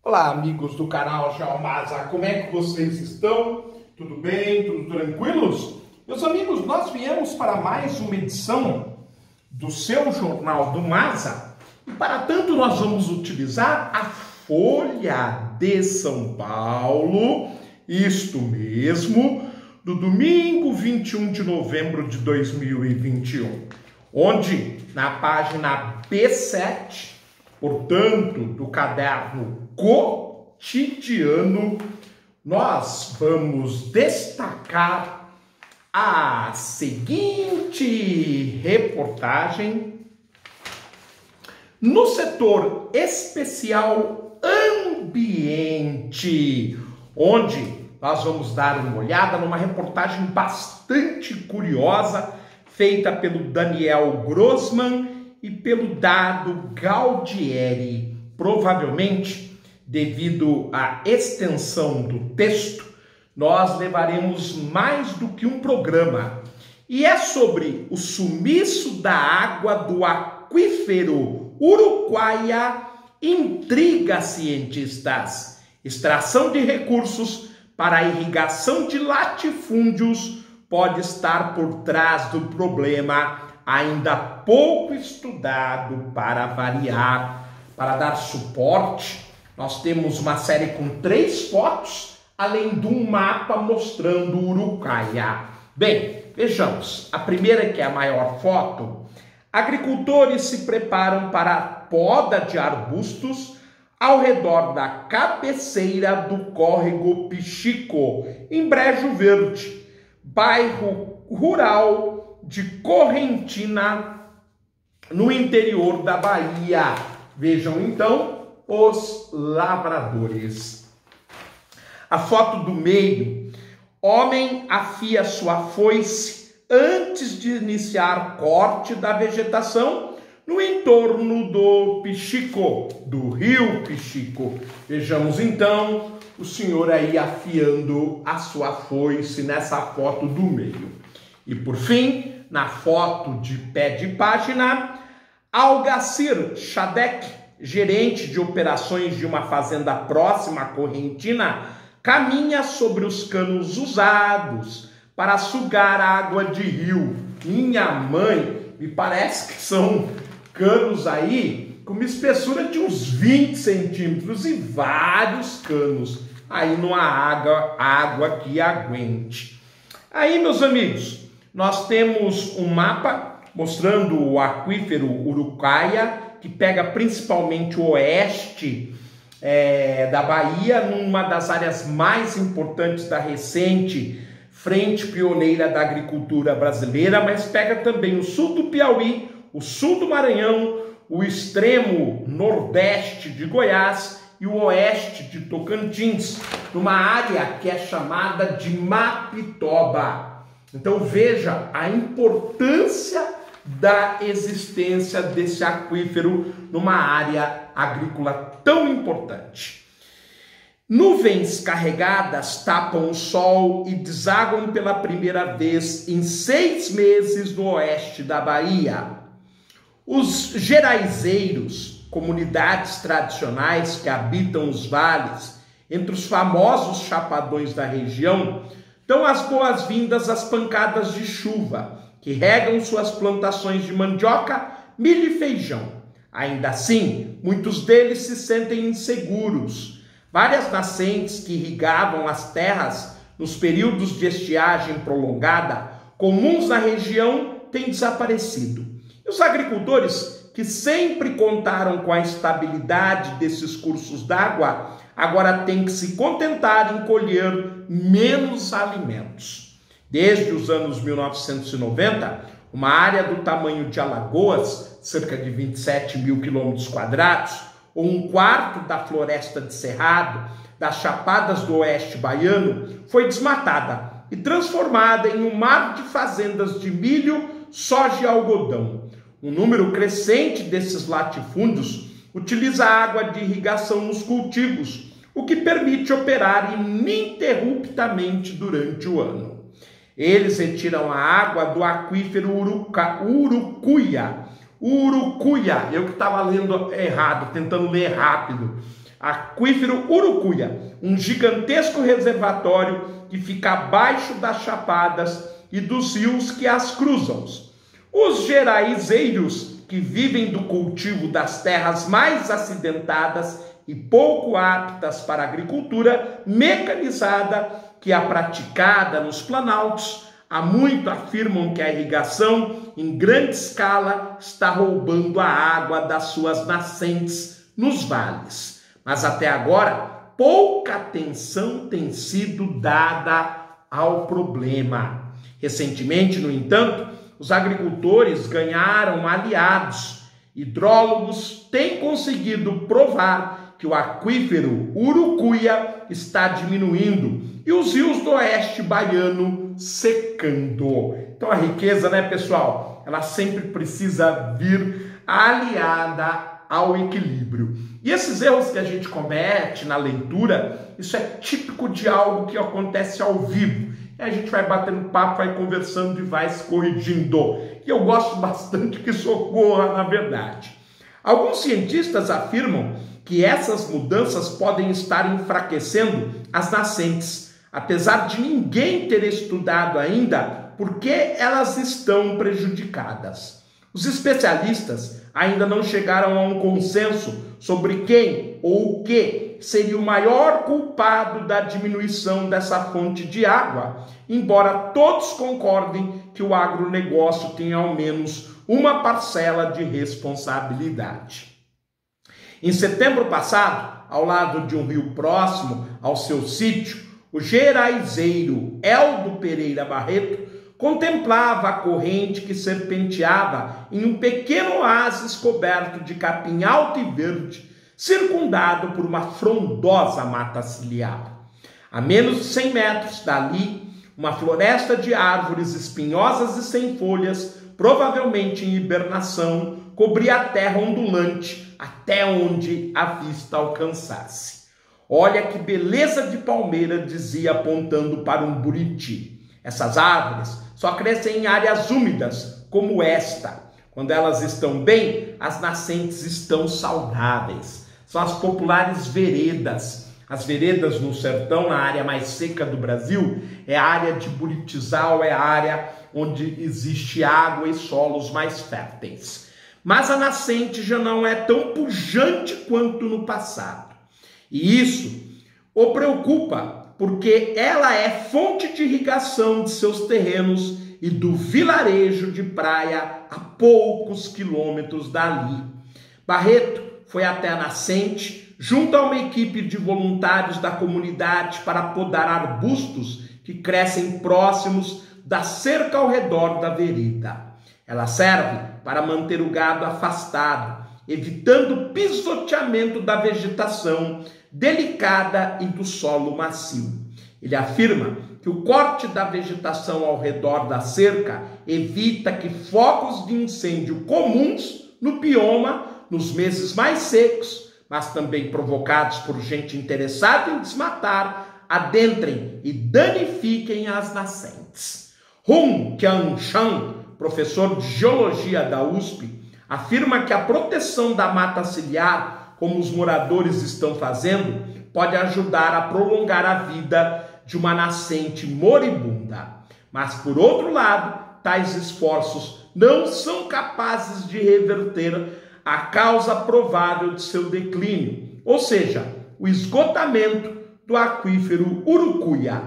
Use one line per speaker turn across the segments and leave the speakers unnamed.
Olá, amigos do canal Jalmasa, como é que vocês estão? Tudo bem? Tudo tranquilos? Meus amigos, nós viemos para mais uma edição do seu Jornal do Masa e para tanto nós vamos utilizar a Folha de São Paulo, isto mesmo, do domingo 21 de novembro de 2021, onde na página B7, portanto, do caderno cotidiano, nós vamos destacar a seguinte reportagem no setor especial ambiente, onde nós vamos dar uma olhada numa reportagem bastante curiosa feita pelo Daniel Grossman e pelo Dado Galdieri. Provavelmente, devido à extensão do texto, nós levaremos mais do que um programa. E é sobre o sumiço da água do aquífero Uruguaia intriga cientistas. Extração de recursos para a irrigação de latifúndios pode estar por trás do problema ainda pouco estudado. Para variar, para dar suporte, nós temos uma série com 3 fotos, além de um mapa mostrando o Uruguaia. Bem, vejamos. A primeira, que é a maior foto, agricultores se preparam para a poda de arbustos ao redor da cabeceira do córrego Pichico, em Brejo Verde, bairro rural de Correntina, no interior da Bahia. Vejam então os lavradores. A foto do meio: homem afia sua foice antes de iniciar corte da vegetação no entorno do Pichico, do rio Pichico. Vejamos então o senhor aí afiando a sua foice nessa foto do meio. E por fim, na foto de pé de página, Algacir Chadec, gerente de operações de uma fazenda próxima à Correntina, caminha sobre os canos usados para sugar água de rio. Minha mãe, me parece que são canos aí com uma espessura de uns 20 centímetros e vários canos. Aí não há água que aguente. Aí, meus amigos, nós temos um mapa mostrando o aquífero Uruguaia, que pega principalmente o oeste da Bahia, numa das áreas mais importantes da recente Frente Pioneira da Agricultura Brasileira, mas pega também o sul do Piauí, o sul do Maranhão, o extremo nordeste de Goiás e o oeste de Tocantins, numa área que é chamada de Mapitoba. Então veja a importância da existência desse aquífero numa área agrícola tão importante. Nuvens carregadas tapam o sol e desaguam pela primeira vez em 6 meses no oeste da Bahia. Os geraizeiros, comunidades tradicionais que habitam os vales, entre os famosos chapadões da região, dão as boas-vindas às pancadas de chuva, que regam suas plantações de mandioca, milho e feijão. Ainda assim, muitos deles se sentem inseguros. Várias nascentes que irrigavam as terras nos períodos de estiagem prolongada, comuns na região, têm desaparecido. E os agricultores, que sempre contaram com a estabilidade desses cursos d'água, agora têm que se contentar em colher menos alimentos. Desde os anos 1990, uma área do tamanho de Alagoas, cerca de 27 mil quilômetros quadrados, ou 1/4 da floresta de Cerrado, das Chapadas do Oeste Baiano, foi desmatada e transformada em um mar de fazendas de milho, soja e algodão. Um número crescente desses latifúndios utiliza água de irrigação nos cultivos, o que permite operar ininterruptamente durante o ano. Eles retiram a água do aquífero Urucuia. Eu que estava lendo errado, tentando ler rápido. aquífero Urucuia, um gigantesco reservatório que fica abaixo das chapadas e dos rios que as cruzam. Os geraizeiros, que vivem do cultivo das terras mais acidentadas e pouco aptas para a agricultura mecanizada, que é praticada nos planaltos, há muito afirmam que a irrigação em grande escala está roubando a água das suas nascentes nos vales. Mas até agora, pouca atenção tem sido dada ao problema. Recentemente, no entanto, os agricultores ganharam aliados. Hidrólogos têm conseguido provar que o aquífero Urucuia está diminuindo e os rios do oeste baiano secando. Então a riqueza, né, pessoal, ela sempre precisa vir aliada ao equilíbrio. E esses erros que a gente comete na leitura, isso é típico de algo que acontece ao vivo. E a gente vai batendo papo, vai conversando e vai se corrigindo. E eu gosto bastante que isso ocorra, na verdade. Alguns cientistas afirmam que essas mudanças podem estar enfraquecendo as nascentes, apesar de ninguém ter estudado ainda por que elas estão prejudicadas. Os especialistas ainda não chegaram a um consenso sobre quem ou o que seria o maior culpado da diminuição dessa fonte de água, embora todos concordem que o agronegócio tem ao menos uma parcela de responsabilidade. Em setembro passado, ao lado de um rio próximo ao seu sítio, o geraizeiro Eldo Pereira Barreto contemplava a corrente que serpenteava em um pequeno oásis coberto de capim alto e verde, circundado por uma frondosa mata ciliar. A menos de 100 metros dali, uma floresta de árvores espinhosas e sem folhas, provavelmente em hibernação, cobria a terra ondulante até onde a vista alcançasse. Olha que beleza de palmeira, dizia apontando para um buriti. Essas árvores só crescem em áreas úmidas, como esta. Quando elas estão bem, as nascentes estão saudáveis. São as populares veredas. As veredas no sertão, na área mais seca do Brasil, é a área de buritizal, é a área onde existe água e solos mais férteis. Mas a nascente já não é tão pujante quanto no passado. E isso o preocupa, porque ela é fonte de irrigação de seus terrenos e do vilarejo de praia a poucos quilômetros dali. Barreto foi até a nascente, junto a uma equipe de voluntários da comunidade para podar arbustos que crescem próximos da cerca ao redor da vereda. Ela serve para manter o gado afastado, evitando o pisoteamento da vegetação delicada e do solo macio. Ele afirma que o corte da vegetação ao redor da cerca evita que focos de incêndio comuns no bioma, nos meses mais secos, mas também provocados por gente interessada em desmatar, adentrem e danifiquem as nascentes. Hung Qianshan, professor de geologia da USP, afirma que a proteção da mata ciliar, como os moradores estão fazendo, pode ajudar a prolongar a vida de uma nascente moribunda. Mas, por outro lado, tais esforços não são capazes de reverter a causa provável de seu declínio, ou seja, o esgotamento do aquífero Urucuia.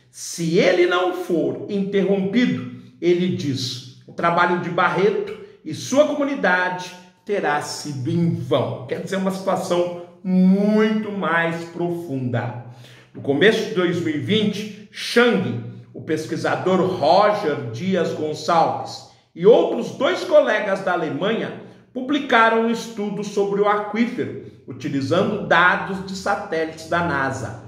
Se ele não for interrompido, ele diz, o trabalho de Barreto e sua comunidade terá sido em vão. Quer dizer, uma situação muito mais profunda. No começo de 2020, Chang, o pesquisador Roger Dias Gonçalves e outros 2 colegas da Alemanha publicaram um estudo sobre o aquífero, utilizando dados de satélites da NASA.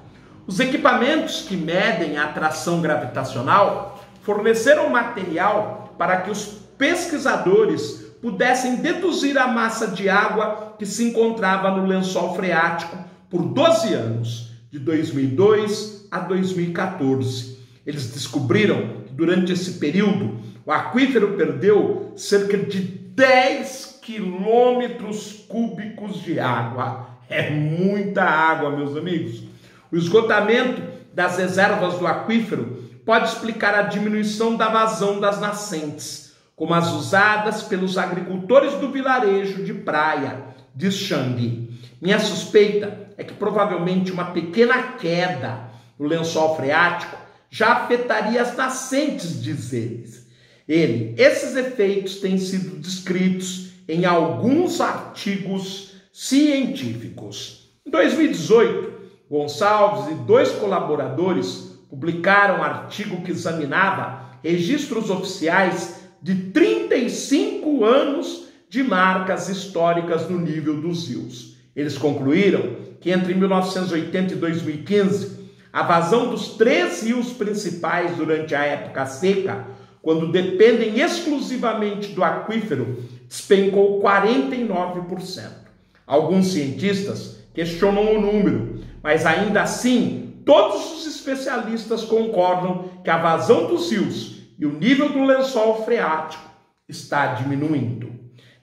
Os equipamentos que medem a atração gravitacional forneceram material para que os pesquisadores pudessem deduzir a massa de água que se encontrava no lençol freático por 12 anos, de 2002 a 2014. Eles descobriram que durante esse período o aquífero perdeu cerca de 10 quilômetros cúbicos de água. É muita água, meus amigos. O esgotamento das reservas do aquífero pode explicar a diminuição da vazão das nascentes, como as usadas pelos agricultores do vilarejo de praia, diz Chang. Minha suspeita é que provavelmente uma pequena queda no lençol freático já afetaria as nascentes, diz ele. Esses efeitos têm sido descritos em alguns artigos científicos. Em 2018, Gonçalves e 2 colaboradores publicaram um artigo que examinava registros oficiais de 35 anos de marcas históricas no nível dos rios. Eles concluíram que entre 1980 e 2015, a vazão dos 3 rios principais durante a época seca, quando dependem exclusivamente do aquífero, despencou 49%. Alguns cientistas questionam o número, mas ainda assim, todos os especialistas concordam que a vazão dos rios e o nível do lençol freático está diminuindo.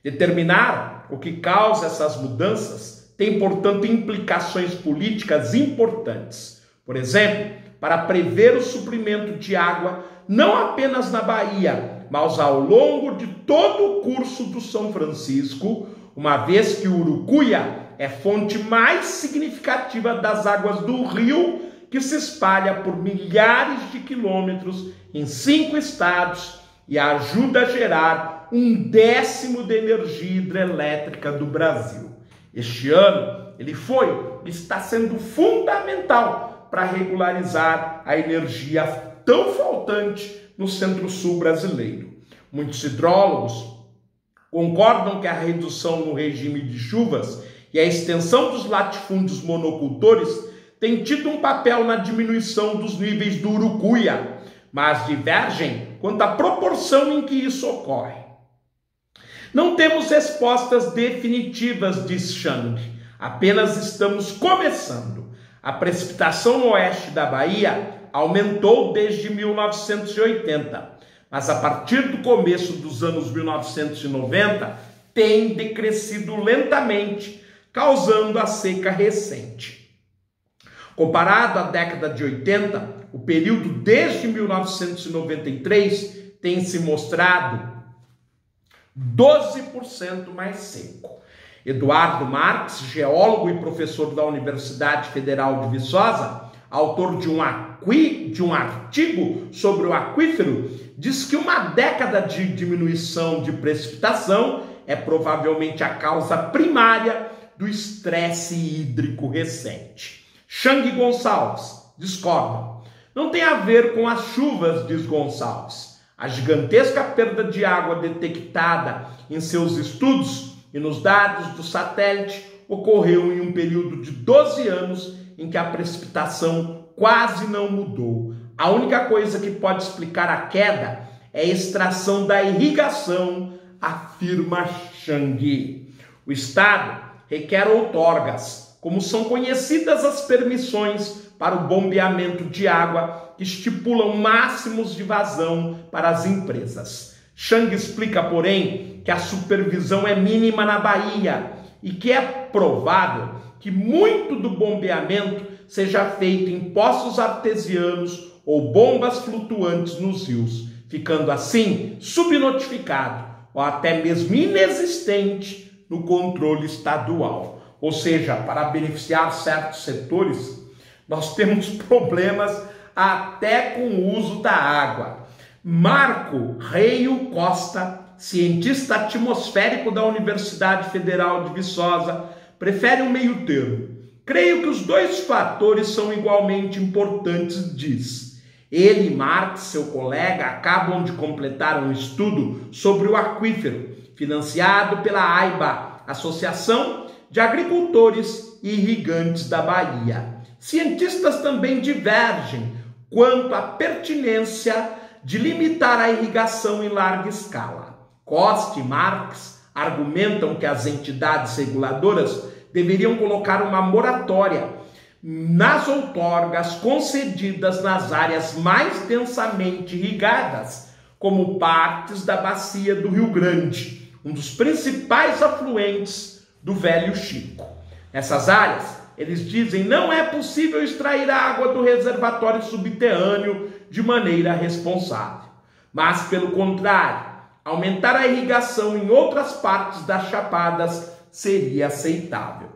Determinar o que causa essas mudanças tem, portanto, implicações políticas importantes. Por exemplo, para prever o suprimento de água não apenas na Bahia, mas ao longo de todo o curso do São Francisco, uma vez que o Urucuia é fonte mais significativa das águas do rio, que se espalha por milhares de quilômetros em 5 estados e ajuda a gerar 1/10 da energia hidrelétrica do Brasil. Este ano, ele está sendo fundamental para regularizar a energia tão faltante no centro-sul brasileiro. Muitos hidrólogos concordam que a redução no regime de chuvas e a extensão dos latifúndios monocultores tem tido um papel na diminuição dos níveis do Urucuia, mas divergem quanto à proporção em que isso ocorre. Não temos respostas definitivas, diz Chang, apenas estamos começando. A precipitação no oeste da Bahia aumentou desde 1980, mas a partir do começo dos anos 1990 tem decrescido lentamente, causando a seca recente. Comparado à década de 80, o período desde 1993 tem se mostrado 12% mais seco. Eduardo Marques, geólogo e professor da Universidade Federal de Viçosa, autor de um artigo sobre o aquífero, diz que uma década de diminuição de precipitação é provavelmente a causa primária do estresse hídrico recente. Chang e Gonçalves discordam. Não tem a ver com as chuvas, diz Gonçalves. A gigantesca perda de água detectada em seus estudos e nos dados do satélite ocorreu em um período de 12 anos em que a precipitação quase não mudou. A única coisa que pode explicar a queda é a extração da irrigação, afirma Chang. O Estado requer outorgas, como são conhecidas as permissões para o bombeamento de água, que estipulam máximos de vazão para as empresas. Chang explica, porém, que a supervisão é mínima na Bahia e que é provável que muito do bombeamento seja feito em poços artesianos ou bombas flutuantes nos rios, ficando assim subnotificado ou até mesmo inexistente no controle estadual. Ou seja, para beneficiar certos setores, nós temos problemas até com o uso da água. Marco Reio Costa, cientista atmosférico da Universidade Federal de Viçosa, prefere um meio termo. Creio que os 2 fatores são igualmente importantes, diz. Ele e Marx, seu colega, acabam de completar um estudo sobre o aquífero, financiado pela AIBA, Associação de Agricultores e Irrigantes da Bahia. Cientistas também divergem quanto à pertinência de limitar a irrigação em larga escala. Costa e Marx argumentam que as entidades reguladoras deveriam colocar uma moratória nas outorgas concedidas nas áreas mais densamente irrigadas, como partes da bacia do Rio Grande, um dos principais afluentes do Velho Chico. Nessas áreas, eles dizem, não é possível extrair água do reservatório subterrâneo de maneira responsável. Mas, pelo contrário, aumentar a irrigação em outras partes das chapadas seria aceitável.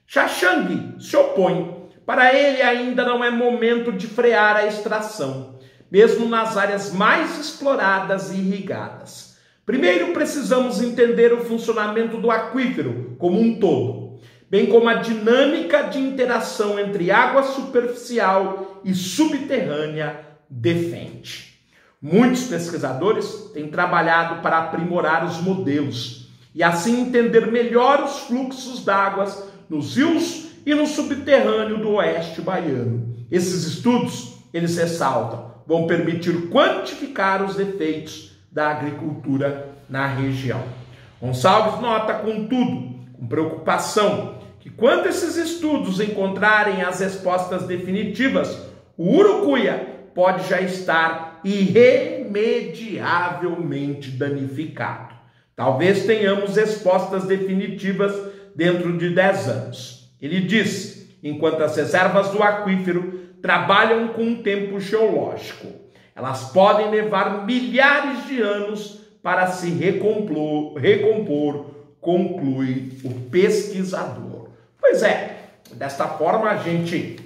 Shashangi se opõe. Para ele, ainda não é momento de frear a extração, mesmo nas áreas mais exploradas e irrigadas. Primeiro, precisamos entender o funcionamento do aquífero como um todo, bem como a dinâmica de interação entre água superficial e subterrânea defende. Muitos pesquisadores têm trabalhado para aprimorar os modelos e assim entender melhor os fluxos d'água nos rios e no subterrâneo do oeste baiano. Esses estudos, eles ressaltam, vão permitir quantificar os efeitos da agricultura na região. Gonçalves nota, contudo, com preocupação, que quando esses estudos encontrarem as respostas definitivas, o Urucuia pode já estar irremediavelmente danificado. Talvez tenhamos respostas definitivas dentro de 10 anos. Ele diz, enquanto as reservas do aquífero trabalham com um tempo geológico, elas podem levar milhares de anos para se recompor, conclui o pesquisador. Pois é, desta forma a gente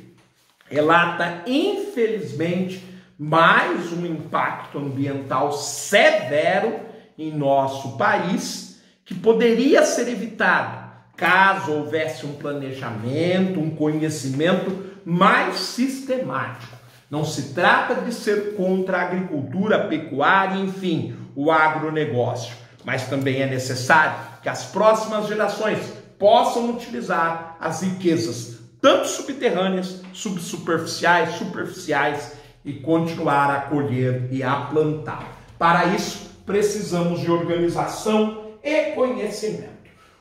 relata, infelizmente, mais um impacto ambiental severo em nosso país, que poderia ser evitado caso houvesse um planejamento, um conhecimento mais sistemático. Não se trata de ser contra a agricultura, a pecuária, enfim, o agronegócio, mas também é necessário que as próximas gerações possam utilizar as riquezas, tanto subterrâneas, subsuperficiais, superficiais, e continuar a colher e a plantar. Para isso, precisamos de organização e conhecimento.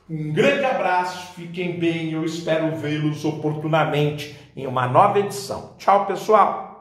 Um grande abraço, fiquem bem, eu espero vê-los oportunamente em uma nova edição. Tchau, pessoal!